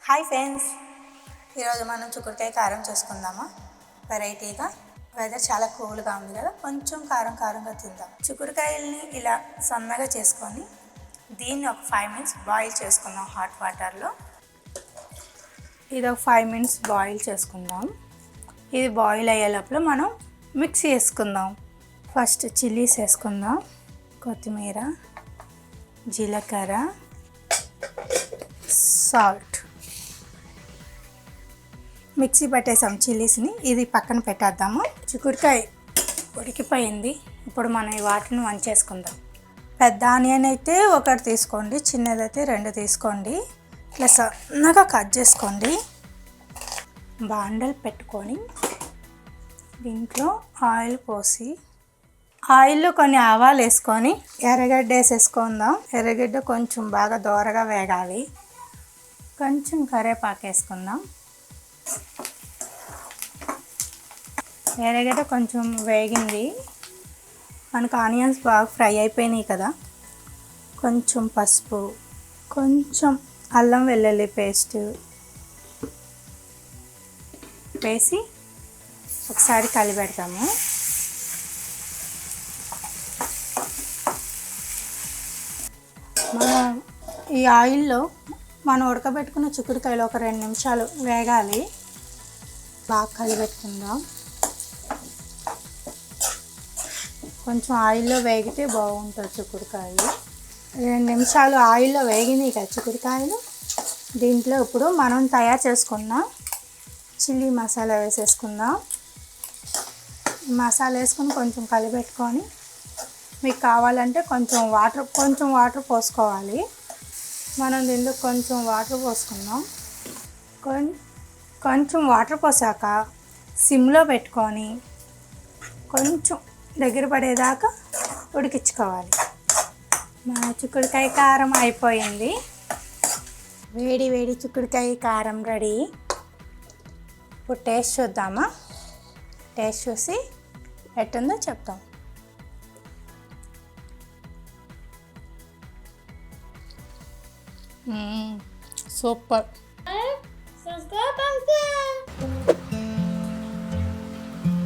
Hi friends, ఈరోజు మనం చిక్కుడుకాయ కారం చేసుకుందామా. వెరైటీగా వెదర్ చాలా కూల్గా ఉంది కదా, కొంచెం కారంగా తిందాం. చిక్కుడుకాయల్ని ఇలా సన్నగా చేసుకొని దీన్ని ఒక 5 minutes బాయిల్ చేసుకుందాం హాట్ వాటర్లో. ఇది ఒక 5 minutes బాయిల్ చేసుకుందాం. ఇది బాయిల్ అయ్యే లోపల మనం మిక్సీ వేసుకుందాం. ఫస్ట్ చిల్లీస్ వేసుకుందాం, కొత్తిమీర, జీలకర్ర, సాల్ట్. మిక్సీ పట్టేసాం చిల్లీస్ని, ఇది పక్కన పెట్టేద్దాము. చిక్కుడుకాయ ఉడికిపోయింది. ఇప్పుడు మనం ఈ వాటిని వంచేసుకుందాం. పెద్ద ఆనియన్ అయితే ఒకటి తీసుకోండి, చిన్నదైతే 2 తీసుకోండి. ఇట్లా సన్నగా కట్ చేసుకోండి. బాండల్ పెట్టుకొని దీంట్లో ఆయిల్ పోసి ఆయిల్లో కొన్ని ఆవాలు వేసుకొని ఎర్రగడ్డ వేసేసుకుందాం. ఎర్రగడ్డ కొంచెం బాగా దోరగా వేగాలి. కొంచెం కరివేపాకు వేసుకుందాం. ఎర్రగడ్డ కొంచెం వేగింది, మనకు ఆనియన్స్ బాగా ఫ్రై అయిపోయినాయి కదా. కొంచెం పసుపు, కొంచెం అల్లం వెల్లుల్లి పేస్ట్ వేసి ఒకసారి కలిపెడతాము. మనం ఈ ఆయిల్లో మనం ఉడకబెట్టుకున్న చిక్కుడుకాయలు ఒక 2 నిమిషాలు వేగాలి. బాగా కలిపెట్టుకుందాం. కొంచెం ఆయిల్లో వేగితే బాగుంటుంది చిక్కుడుకాయ. 2 నిమిషాలు ఆయిల్లో వేగినాయి కదా చిక్కుడుకాయలు. దీంట్లో ఇప్పుడు మనం తయారు చేసుకున్న చిల్లీ మసాలా వేసేసుకుందాం. మసాలా వేసుకొని కొంచెం కలిపెట్టుకొని మీకు కావాలంటే కొంచెం వాటర్ పోసుకోవాలి. మనం దీంట్లో కొంచెం వాటర్ పోసుకుందాం. కొంచెం వాటర్ పోసాక సిమ్లో పెట్టుకొని కొంచెం దగ్గర పడేదాకా ఉడికించుకోవాలి. మన చిక్కుడుకాయ కారం అయిపోయింది. వేడి వేడి చిక్కుడుకాయ కారం రెడీ. ఇప్పుడు టేస్ట్ చూద్దామా. టేస్ట్ చూసి ఎట్టుందో చెప్తాం. సూపర్.